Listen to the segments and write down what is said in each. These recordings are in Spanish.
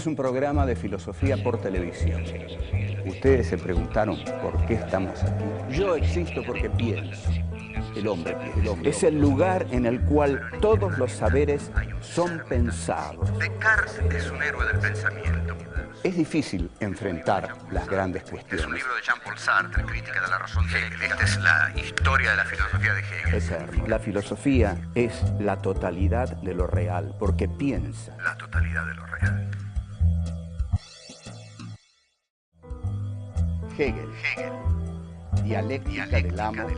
es un programa de filosofía por televisión. Ustedes se preguntaron por qué estamos aquí. Yo existo porque pienso. El hombre piensa. Es el lugar en el cual todos los saberes son pensados. Descartes es un héroe del pensamiento. Es difícil enfrentar las grandes cuestiones. Es un libro de Jean-Paul Sartre, Crítica de la razón de Hegel. Esta es la historia de la filosofía de Hegel. Eterno. La filosofía es la totalidad de lo real, porque piensa. La totalidad de lo real. Hegel. Dialéctica del amo y el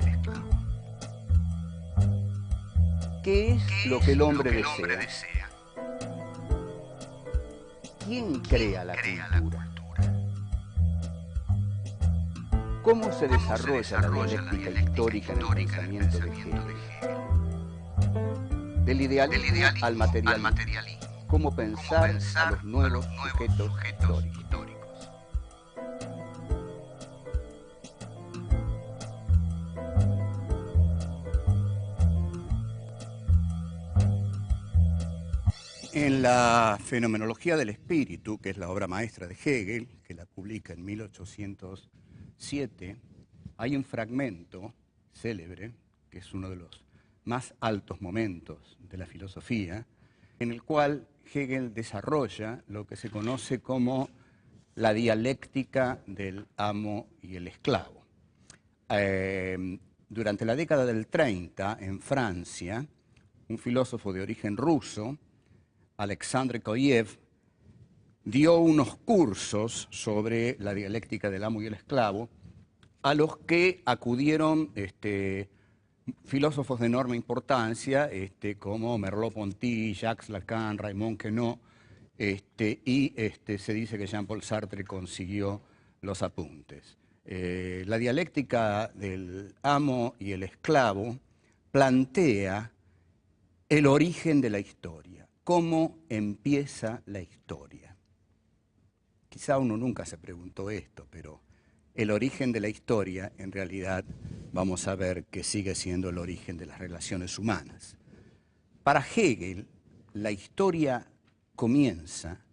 esclavo. ¿Qué es lo que el hombre desea? ¿Quién crea la cultura? ¿Cómo se desarrolla la dialéctica histórica en el pensamiento de Hegel? Del idealismo al materialismo. ¿Cómo pensar a los nuevos sujetos históricos? En la Fenomenología del Espíritu, que es la obra maestra de Hegel, que la publica en 1807, hay un fragmento célebre, que es uno de los más altos momentos de la filosofía, en el cual Hegel desarrolla lo que se conoce como la dialéctica del amo y el esclavo. Durante la década del 30, en Francia, un filósofo de origen ruso, Alexandre Koyev, dio unos cursos sobre la dialéctica del amo y el esclavo, a los que acudieron filósofos de enorme importancia, como Merleau-Ponty, Jacques Lacan, Raymond Queneau, y se dice que Jean-Paul Sartre consiguió los apuntes. La dialéctica del amo y el esclavo plantea el origen de la historia. ¿Cómo empieza la historia? Quizá uno nunca se preguntó esto, pero el origen de la historia, en realidad, vamos a ver que sigue siendo el origen de las relaciones humanas. Para Hegel, la historia comienza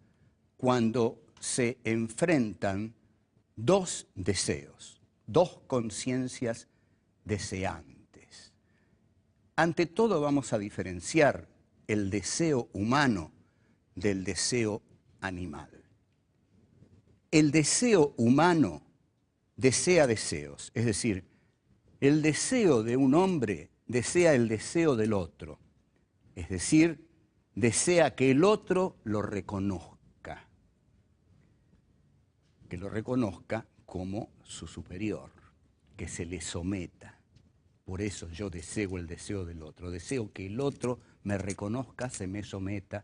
cuando se enfrentan dos deseos, dos conciencias deseantes. Ante todo vamos a diferenciar el deseo humano del deseo animal. El deseo humano desea deseos, es decir, el deseo de un hombre desea el deseo del otro, es decir, desea que el otro lo reconozca como su superior, que se le someta. Por eso yo deseo el deseo del otro, deseo que el otro me reconozca, se me someta,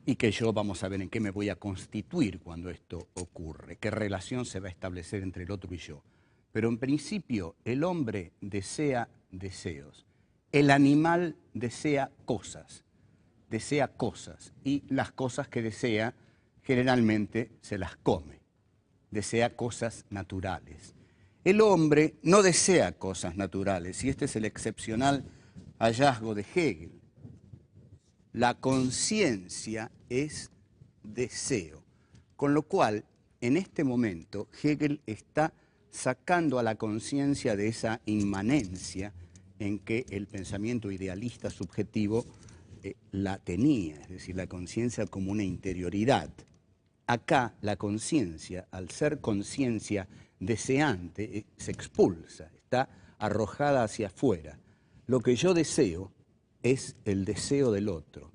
y que yo, vamos a ver en qué me voy a constituir cuando esto ocurre, qué relación se va a establecer entre el otro y yo. Pero en principio el hombre desea deseos, el animal desea cosas, y las cosas que desea generalmente se las come, desea cosas naturales. El hombre no desea cosas naturales, y este es el excepcional hallazgo de Hegel. La conciencia es deseo, con lo cual, en este momento, Hegel está sacando a la conciencia de esa inmanencia en que el pensamiento idealista subjetivo la tenía, es decir, la conciencia como una interioridad. Acá la conciencia, al ser conciencia deseante, se expulsa, está arrojada hacia afuera. Lo que yo deseo es el deseo del otro.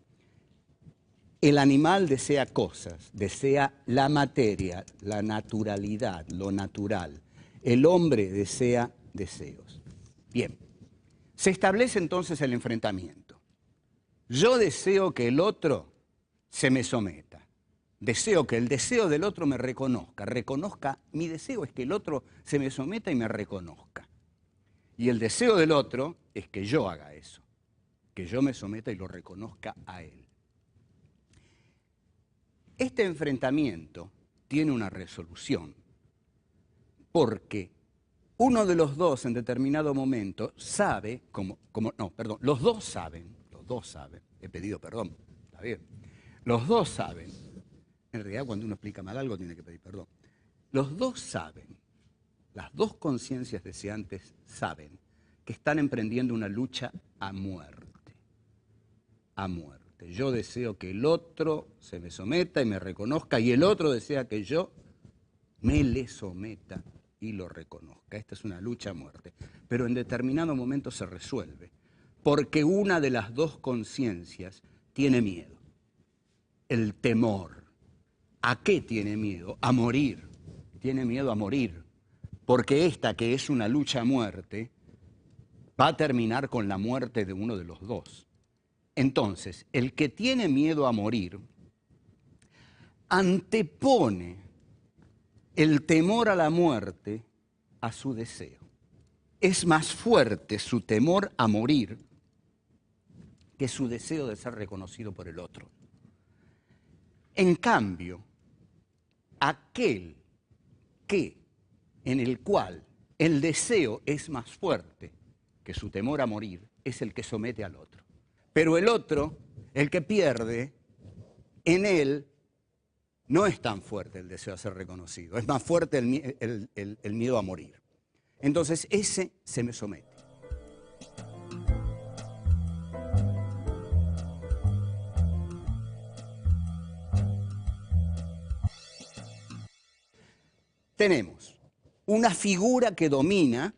El animal desea cosas, desea la materia, la naturalidad, lo natural. El hombre desea deseos. Bien, se establece entonces el enfrentamiento. Yo deseo que el otro se me someta. Deseo que el deseo del otro me reconozca. Mi deseo es que el otro se me someta y me reconozca. Y el deseo del otro es que yo haga eso, que yo me someta y lo reconozca a él. Este enfrentamiento tiene una resolución, porque uno de los dos en determinado momento sabe, los dos saben, he pedido perdón, está bien. Los dos saben, en realidad cuando uno explica mal algo tiene que pedir perdón, los dos saben, las dos conciencias deseantes saben que están emprendiendo una lucha a muerte, a muerte. Yo deseo que el otro se me someta y me reconozca, y el otro desea que yo me le someta y lo reconozca. Esta es una lucha a muerte, pero en determinado momento se resuelve, porque una de las dos conciencias tiene miedo, el temor. ¿A qué tiene miedo? A morir. Tiene miedo a morir, porque esta que es una lucha a muerte va a terminar con la muerte de uno de los dos. Entonces, el que tiene miedo a morir antepone el temor a la muerte a su deseo. Es más fuerte su temor a morir que su deseo de ser reconocido por el otro. En cambio, aquel en el cual el deseo es más fuerte que su temor a morir es el que somete al otro. Pero el otro, el que pierde, en él no es tan fuerte el deseo de ser reconocido, es más fuerte el miedo a morir. Entonces ese se me somete. Tenemos una figura que domina,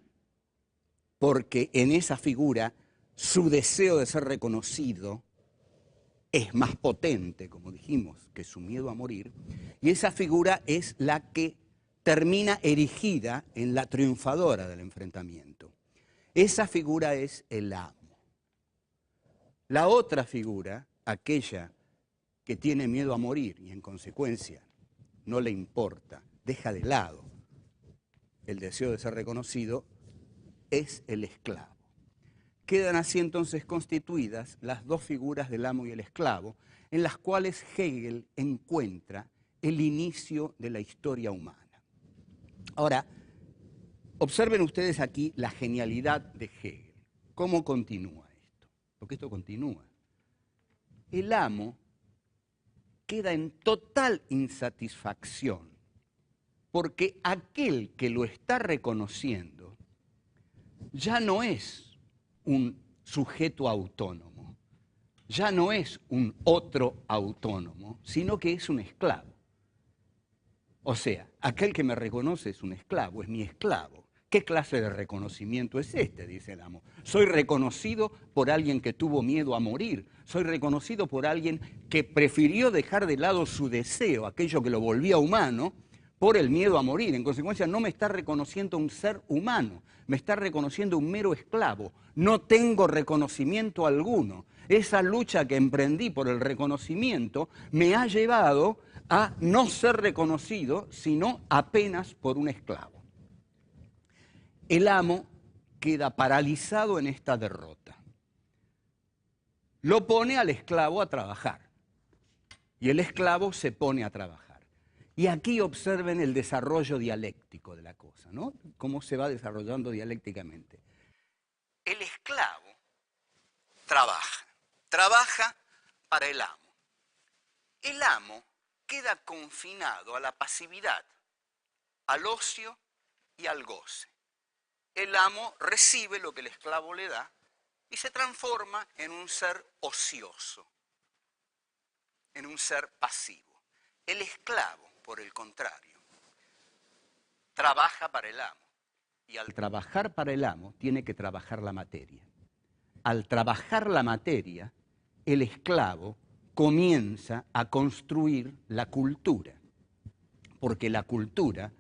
porque en esa figura su deseo de ser reconocido es más potente, como dijimos, que su miedo a morir, y esa figura es la que termina erigida en la triunfadora del enfrentamiento. Esa figura es el amo. La otra figura, aquella que tiene miedo a morir y en consecuencia no le importa, deja de lado el deseo de ser reconocido, es el esclavo. Quedan así entonces constituidas las dos figuras del amo y el esclavo, en las cuales Hegel encuentra el inicio de la historia humana. Ahora, observen ustedes aquí la genialidad de Hegel. ¿Cómo continúa esto? Porque esto continúa. El amo queda en total insatisfacción porque aquel que lo está reconociendo ya no es un sujeto autónomo, ya no es un otro autónomo, sino que es un esclavo. O sea, aquel que me reconoce es un esclavo, es mi esclavo. ¿Qué clase de reconocimiento es este?, dice el amo. Soy reconocido por alguien que tuvo miedo a morir, soy reconocido por alguien que prefirió dejar de lado su deseo, aquello que lo volvía humano, por el miedo a morir. En consecuencia, no me está reconociendo un ser humano, me está reconociendo un mero esclavo. No tengo reconocimiento alguno. Esa lucha que emprendí por el reconocimiento me ha llevado a no ser reconocido, sino apenas por un esclavo. El amo queda paralizado en esta derrota. Lo pone al esclavo a trabajar y el esclavo se pone a trabajar. Y aquí observen el desarrollo dialéctico de la cosa, ¿no? Cómo se va desarrollando dialécticamente. El esclavo trabaja para el amo. El amo queda confinado a la pasividad, al ocio y al goce. El amo recibe lo que el esclavo le da y se transforma en un ser ocioso, en un ser pasivo. El esclavo, por el contrario, trabaja para el amo. Y al trabajar para el amo, tiene que trabajar la materia. Al trabajar la materia, el esclavo comienza a construir la cultura. Porque la cultura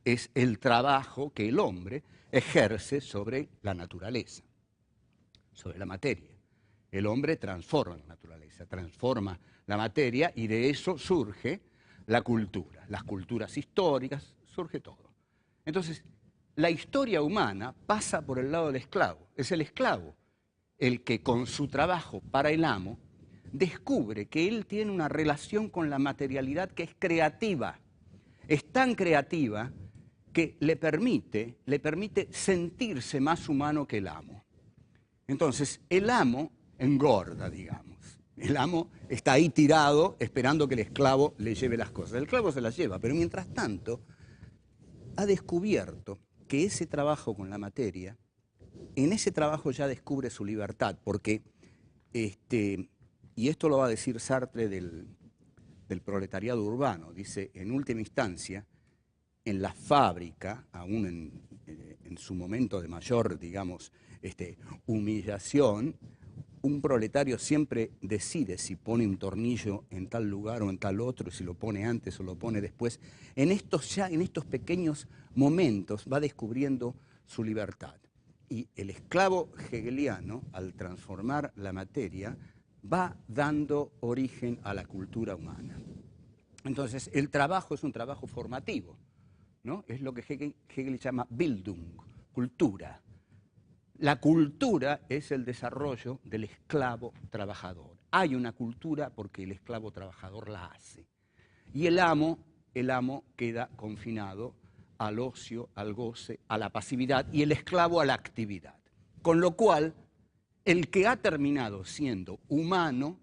es el trabajo que el hombre ejerce sobre la naturaleza, sobre la materia. El hombre transforma la naturaleza, transforma la materia y de eso surge la cultura, las culturas históricas, surge todo. Entonces, la historia humana pasa por el lado del esclavo. Es el esclavo el que con su trabajo para el amo descubre que él tiene una relación con la materialidad que es creativa. Es tan creativa que le permite sentirse más humano que el amo. Entonces, el amo engorda, digamos, El amo está ahí tirado esperando que el esclavo le lleve las cosas. El esclavo se las lleva, pero mientras tanto ha descubierto que ese trabajo con la materia, en ese trabajo ya descubre su libertad, porque, y esto lo va a decir Sartre del proletariado urbano, dice, en última instancia, en la fábrica, aún en su momento de mayor, digamos, humillación, un proletario siempre decide si pone un tornillo en tal lugar o en tal otro, si lo pone antes o lo pone después. En estos pequeños momentos va descubriendo su libertad. Y el esclavo hegeliano, al transformar la materia, va dando origen a la cultura humana. Entonces, el trabajo es un trabajo formativo, ¿no? Es lo que Hegel llama Bildung, cultura. La cultura es el desarrollo del esclavo trabajador. Hay una cultura porque el esclavo trabajador la hace. Y el amo queda confinado al ocio, al goce, a la pasividad, y el esclavo a la actividad. Con lo cual, el que ha terminado siendo humano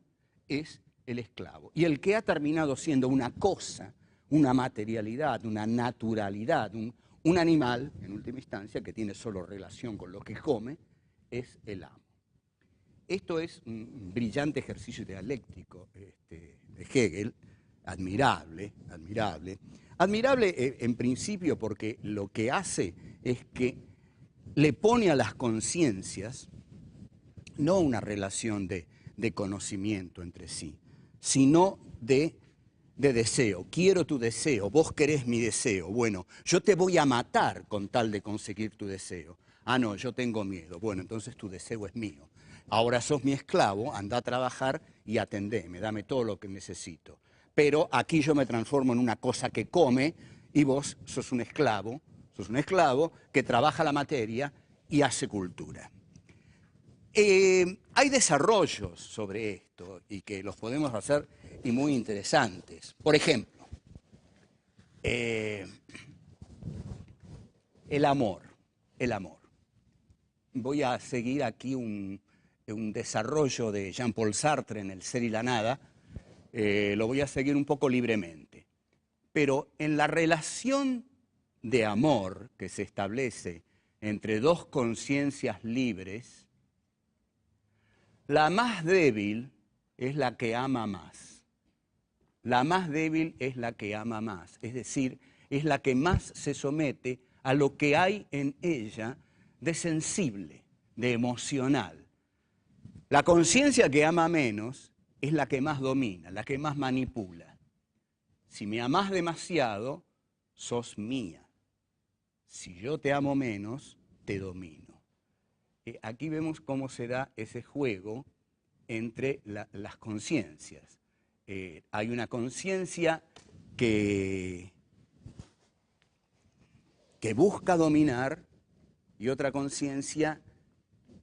es el esclavo. Y el que ha terminado siendo una cosa, una materialidad, una naturalidad, un animal, en última instancia, que tiene solo relación con lo que come, es el amo. Esto es un brillante ejercicio dialéctico de Hegel, admirable, admirable. Admirable en principio porque lo que hace es que le pone a las conciencias no una relación de conocimiento entre sí, sino de deseo. Quiero tu deseo, vos querés mi deseo. Bueno, yo te voy a matar con tal de conseguir tu deseo. Ah, no, yo tengo miedo. Bueno, entonces tu deseo es mío. Ahora sos mi esclavo, anda a trabajar y atendeme, dame todo lo que necesito. Pero aquí yo me transformo en una cosa que come y vos sos un esclavo que trabaja la materia y hace cultura. Hay desarrollos sobre esto y que los podemos hacer y muy interesantes. Por ejemplo, el amor. Voy a seguir aquí un desarrollo de Jean-Paul Sartre en El ser y la nada. Lo voy a seguir un poco libremente. Pero en la relación de amor que se establece entre dos conciencias libres, la más débil es la que ama más. La más débil es la que ama más, es decir, es la que más se somete a lo que hay en ella de sensible, de emocional. La conciencia que ama menos es la que más domina, la que más manipula. Si me amás demasiado, sos mía. Si yo te amo menos, te domino. Aquí vemos cómo se da ese juego entre las conciencias. Hay una conciencia que busca dominar y otra conciencia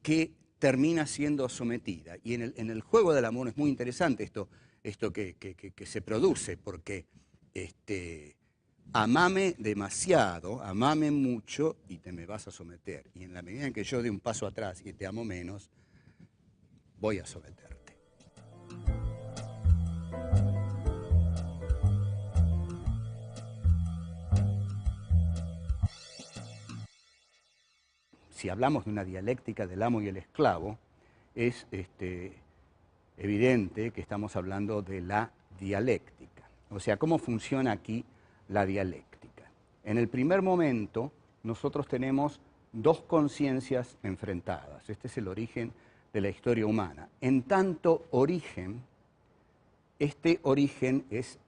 que termina siendo sometida. Y en el juego del amor es muy interesante esto que se produce, porque amame demasiado, amame mucho y te me vas a someter. Y en la medida en que yo dé un paso atrás y te amo menos, voy a someterte. Si hablamos de una dialéctica del amo y el esclavo, es evidente que estamos hablando de la dialéctica. O sea, ¿cómo funciona aquí la dialéctica? En el primer momento, nosotros tenemos dos conciencias enfrentadas. Este es el origen de la historia humana. En tanto origen, este origen es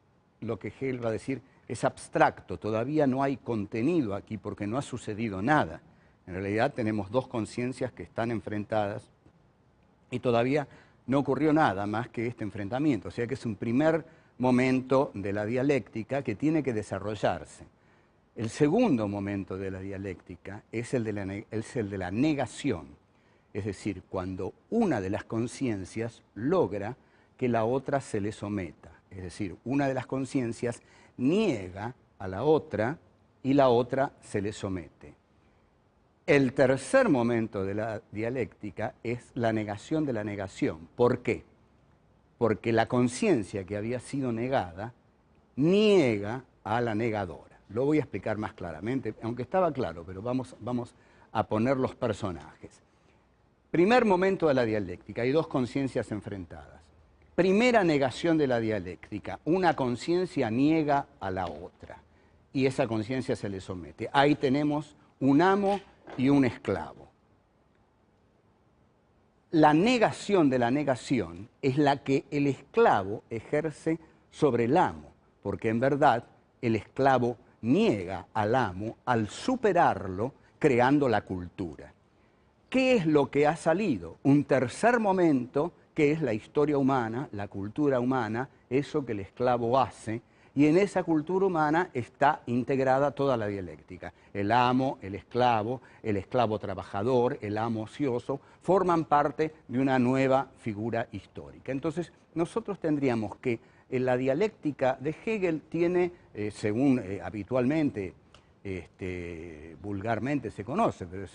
lo que Hegel va a decir, es abstracto, todavía no hay contenido aquí porque no ha sucedido nada. En realidad tenemos dos conciencias que están enfrentadas y todavía no ocurrió nada más que este enfrentamiento. O sea que es un primer momento de la dialéctica que tiene que desarrollarse. El segundo momento de la dialéctica es el de la negación. Es decir, cuando una de las conciencias logra que la otra se le someta. Es decir, una de las conciencias niega a la otra y la otra se le somete. El tercer momento de la dialéctica es la negación de la negación. ¿Por qué? porque la conciencia que había sido negada niega a la negadora. Lo voy a explicar más claramente, aunque estaba claro, pero vamos a poner los personajes. Primer momento de la dialéctica, hay dos conciencias enfrentadas. Primera negación de la dialéctica, una conciencia niega a la otra y esa conciencia se le somete. Ahí tenemos un amo y un esclavo. La negación de la negación es la que el esclavo ejerce sobre el amo, porque en verdad el esclavo niega al amo al superarlo creando la cultura. ¿Qué es lo que ha salido? Un tercer momento que es la historia humana, la cultura humana, eso que el esclavo hace, y en esa cultura humana está integrada toda la dialéctica. El amo, el esclavo trabajador, el amo ocioso, forman parte de una nueva figura histórica. Entonces, nosotros tendríamos que la dialéctica de Hegel tiene, según habitualmente, vulgarmente se conoce, pero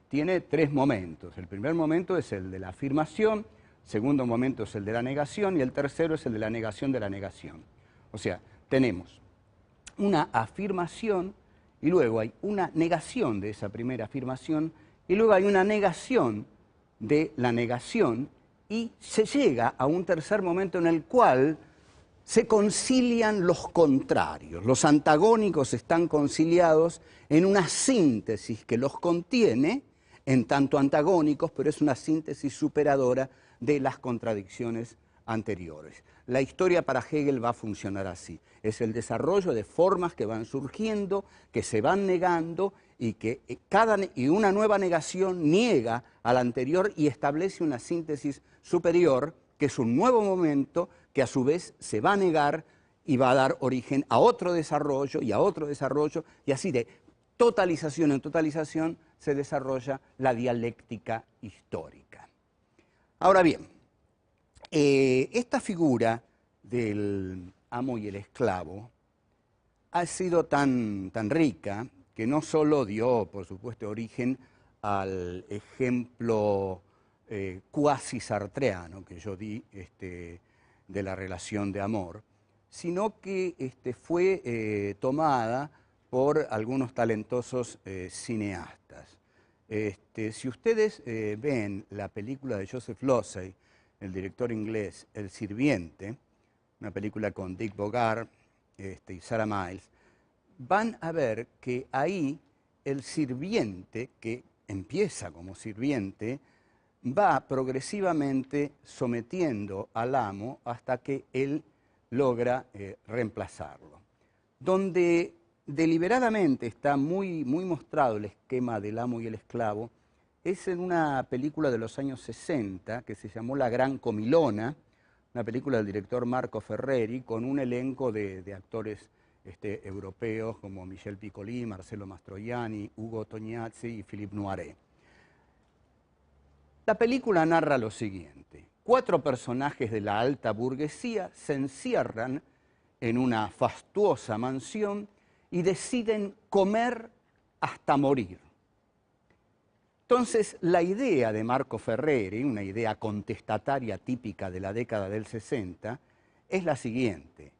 tiene tres momentos. El primer momento es el de la afirmación, el segundo momento es el de la negación y el tercero es el de la negación de la negación. O sea, tenemos una afirmación y luego hay una negación de esa primera afirmación y luego hay una negación de la negación y se llega a un tercer momento en el cual se concilian los contrarios. Los antagónicos están conciliados en una síntesis que los contiene en tanto antagónicos, pero es una síntesis superadora de las contradicciones anteriores. La historia para Hegel va a funcionar así. Es el desarrollo de formas que van surgiendo, que se van negando y que una nueva negación niega a la anterior y establece una síntesis superior, que es un nuevo momento que a su vez se va a negar y va a dar origen a otro desarrollo y a otro desarrollo, y así de totalización en totalización se desarrolla la dialéctica histórica. Ahora bien, esta figura del amo y el esclavo ha sido tan rica que no solo dio, por supuesto, origen al ejemplo cuasi sartreano que yo di de la relación de amor, sino que fue tomada por algunos talentosos cineastas. Si ustedes ven la película de Joseph Losey, el director inglés, El sirviente, una película con Dick Bogart y Sarah Miles, van a ver que ahí el sirviente, que empieza como sirviente, va progresivamente sometiendo al amo hasta que él logra reemplazarlo. Donde deliberadamente está muy mostrado el esquema del amo y el esclavo es en una película de los años 60 que se llamó La Gran Comilona, una película del director Marco Ferreri con un elenco de actores europeos como Michel Piccoli, Marcello Mastroianni, Ugo Tognazzi y Philippe Noiret. La película narra lo siguiente: 4 personajes de la alta burguesía se encierran en una fastuosa mansión y deciden comer hasta morir. Entonces, la idea de Marco Ferreri, una idea contestataria típica de la década del 60, es la siguiente.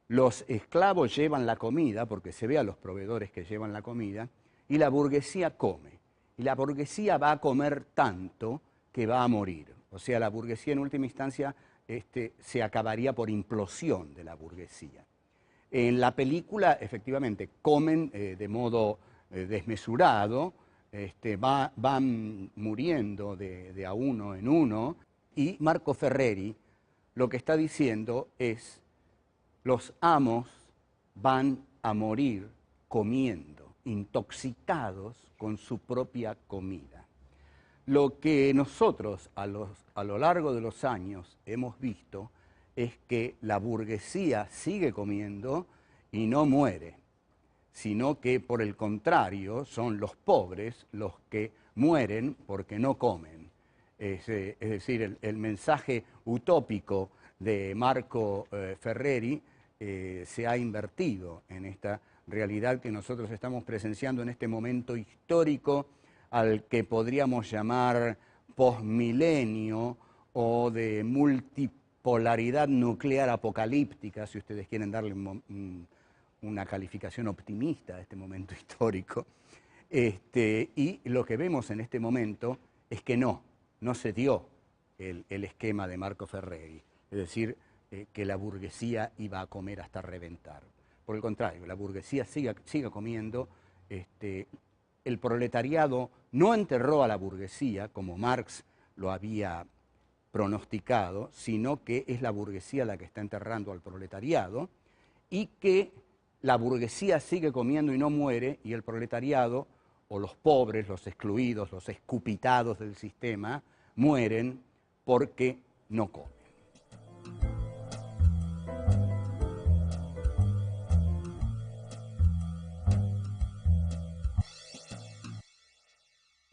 Los esclavos llevan la comida, porque se ve a los proveedores que llevan la comida, y la burguesía come. Y la burguesía va a comer tanto que va a morir. O sea, la burguesía en última instancia se acabaría por implosión de la burguesía. En la película, efectivamente, comen de modo desmesurado, van muriendo de a uno en uno, y Marco Ferreri lo que está diciendo es: los amos van a morir comiendo, intoxicados con su propia comida. Lo que nosotros a lo largo de los años hemos visto es que la burguesía sigue comiendo y no muere, sino que por el contrario son los pobres los que mueren porque no comen. Es decir, el mensaje utópico de Marco Ferreri se ha invertido en esta realidad que nosotros estamos presenciando en este momento histórico al que podríamos llamar posmilenio o de polaridad nuclear apocalíptica, si ustedes quieren darle una calificación optimista a este momento histórico. Y lo que vemos en este momento es que no se dio el esquema de Marco Ferreri, es decir, que la burguesía iba a comer hasta reventar. Por el contrario, la burguesía sigue comiendo. El proletariado no enterró a la burguesía, como Marx lo había pronosticado, sino que es la burguesía la que está enterrando al proletariado, y que la burguesía sigue comiendo y no muere, y el proletariado, o los pobres, los excluidos, los escupitados del sistema, mueren porque no comen.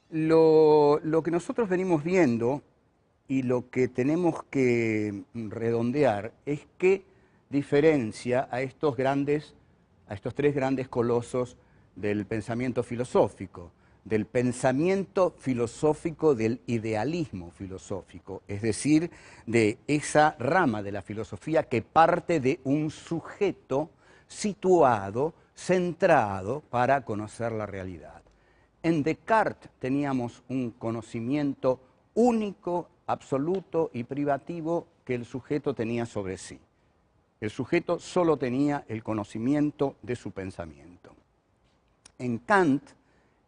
Lo que nosotros venimos viendo y lo que tenemos que redondear es qué diferencia a estos tres grandes colosos del pensamiento filosófico, del idealismo filosófico, es decir, de esa rama de la filosofía que parte de un sujeto situado, centrado para conocer la realidad. En Descartes teníamos un conocimiento único, absoluto y privativo que el sujeto tenía sobre sí. El sujeto solo tenía el conocimiento de su pensamiento. En Kant,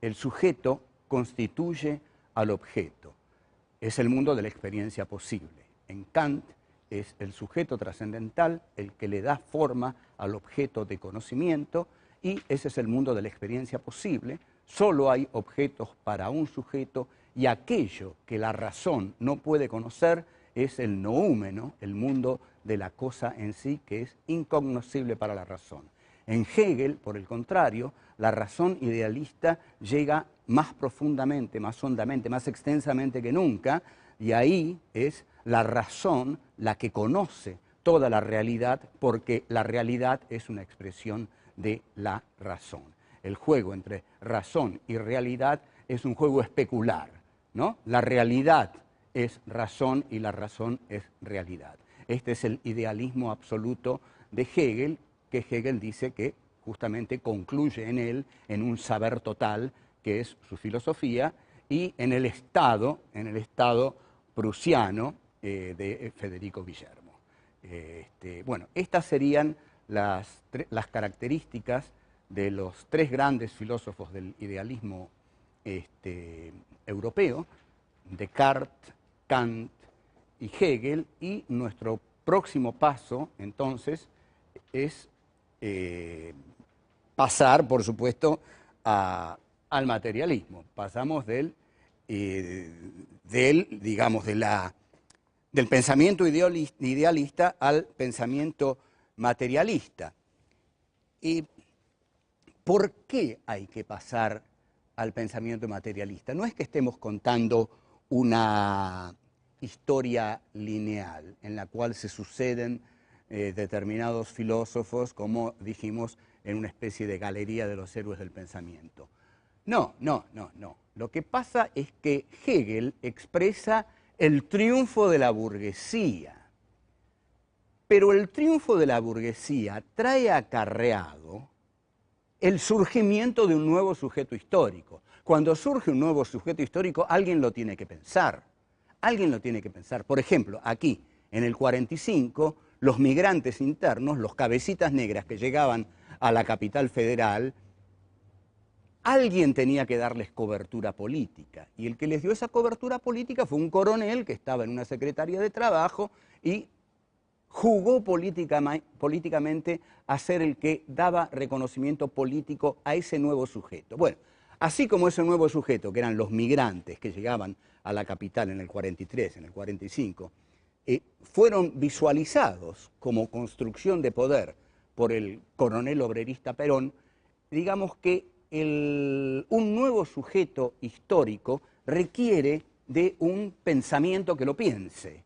el sujeto constituye al objeto. Es el mundo de la experiencia posible. En Kant es el sujeto trascendental el que le da forma al objeto de conocimiento, y ese es el mundo de la experiencia posible. Solo hay objetos para un sujeto, y aquello que la razón no puede conocer es el noúmeno, el mundo de la cosa en sí, que es incognoscible para la razón. En Hegel, por el contrario, la razón idealista llega más profundamente, más hondamente, más extensamente que nunca, y ahí es la razón la que conoce toda la realidad, porque la realidad es una expresión de la razón. El juego entre razón y realidad es un juego especular, ¿no? La realidad es razón y la razón es realidad. Este es el idealismo absoluto de Hegel, que Hegel dice que justamente concluye en él, en un saber total, que es su filosofía, y en el Estado prusiano de Federico Guillermo. Bueno, estas serían las características de los tres grandes filósofos del idealismo europeo, Descartes, Kant y Hegel, y nuestro próximo paso, entonces, es pasar, por supuesto, al materialismo. Pasamos del pensamiento idealista al pensamiento materialista. ¿Y por qué hay que pasar al pensamiento materialista? No es que estemos contando una historia lineal en la cual se suceden determinados filósofos, como dijimos, en una especie de galería de los héroes del pensamiento. No. Lo que pasa es que Hegel expresa el triunfo de la burguesía, pero el triunfo de la burguesía trae acarreado el surgimiento de un nuevo sujeto histórico. Cuando surge un nuevo sujeto histórico, alguien lo tiene que pensar. Alguien lo tiene que pensar. Por ejemplo, aquí, en el 45, los migrantes internos, los cabecitas negras que llegaban a la capital federal, alguien tenía que darles cobertura política. Y el que les dio esa cobertura política fue un coronel que estaba en una secretaría de trabajo y jugó políticamente a ser el que daba reconocimiento político a ese nuevo sujeto. Bueno, así como ese nuevo sujeto, que eran los migrantes que llegaban a la capital en el 43, en el 45, fueron visualizados como construcción de poder por el coronel obrerista Perón, digamos que un nuevo sujeto histórico requiere de un pensamiento que lo piense.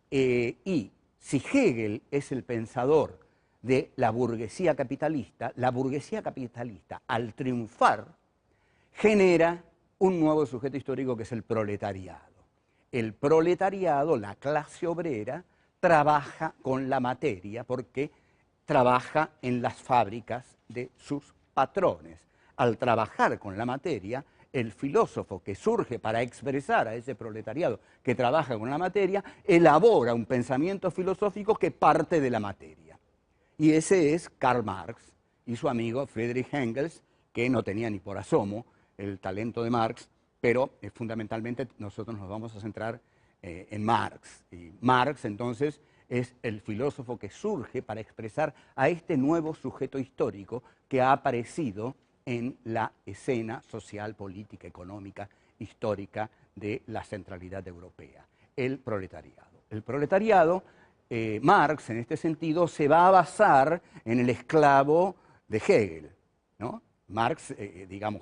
Y si Hegel es el pensador de la burguesía capitalista al triunfar genera un nuevo sujeto histórico que es el proletariado. El proletariado, la clase obrera, trabaja con la materia porque trabaja en las fábricas de sus patrones. Al trabajar con la materia, el filósofo que surge para expresar a ese proletariado que trabaja con la materia, elabora un pensamiento filosófico que parte de la materia. Y ese es Karl Marx y su amigo Friedrich Engels, que no tenía ni por asomo el talento de Marx, pero fundamentalmente nosotros nos vamos a centrar en Marx. Y Marx, entonces, es el filósofo que surge para expresar a este nuevo sujeto histórico que ha aparecido en la escena social, política, económica, histórica de la centralidad europea, el proletariado. El proletariado, Marx, en este sentido, se va a basar en el esclavo de Hegel, ¿no? Marx, digamos,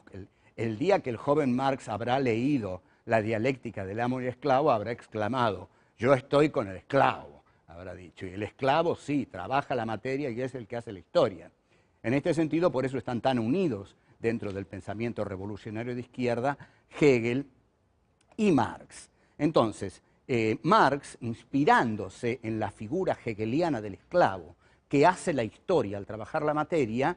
el día que el joven Marx habrá leído la dialéctica del amo y esclavo, habrá exclamado, yo estoy con el esclavo, habrá dicho. Y el esclavo sí, trabaja la materia y es el que hace la historia. En este sentido, por eso están tan unidos dentro del pensamiento revolucionario de izquierda Hegel y Marx. Entonces, Marx, inspirándose en la figura hegeliana del esclavo, que hace la historia al trabajar la materia,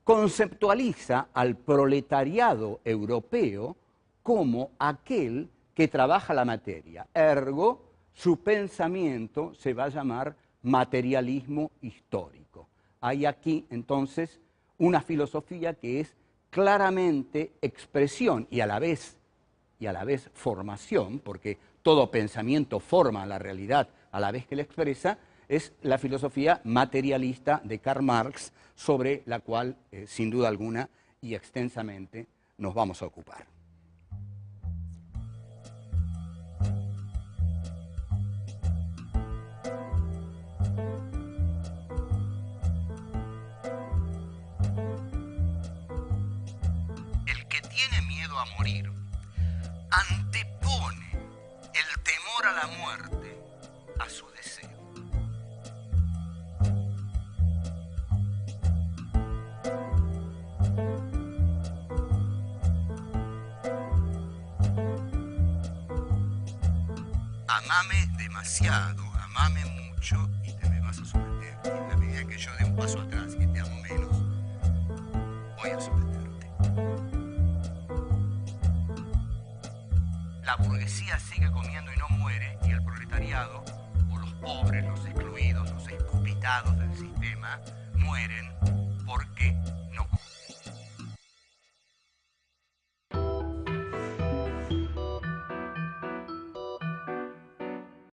conceptualiza al proletariado europeo como aquel que trabaja la materia. Ergo, su pensamiento se va a llamar materialismo histórico. Hay aquí, entonces, una filosofía que es claramente expresión y a la vez formación, porque todo pensamiento forma la realidad a la vez que la expresa, es la filosofía materialista de Karl Marx, sobre la cual, sin duda alguna y extensamente, nos vamos a ocupar. El que tiene miedo a morir antepone el temor a la muerte a su deseo. Amame demasiado, amame mucho y te me vas a someter. Y en la medida que yo dé un paso atrás y te amo menos, voy a someterte. La burguesía sigue comiendo y no muere, y el proletariado, o los pobres, los excluidos, los escupitados del sistema, mueren porque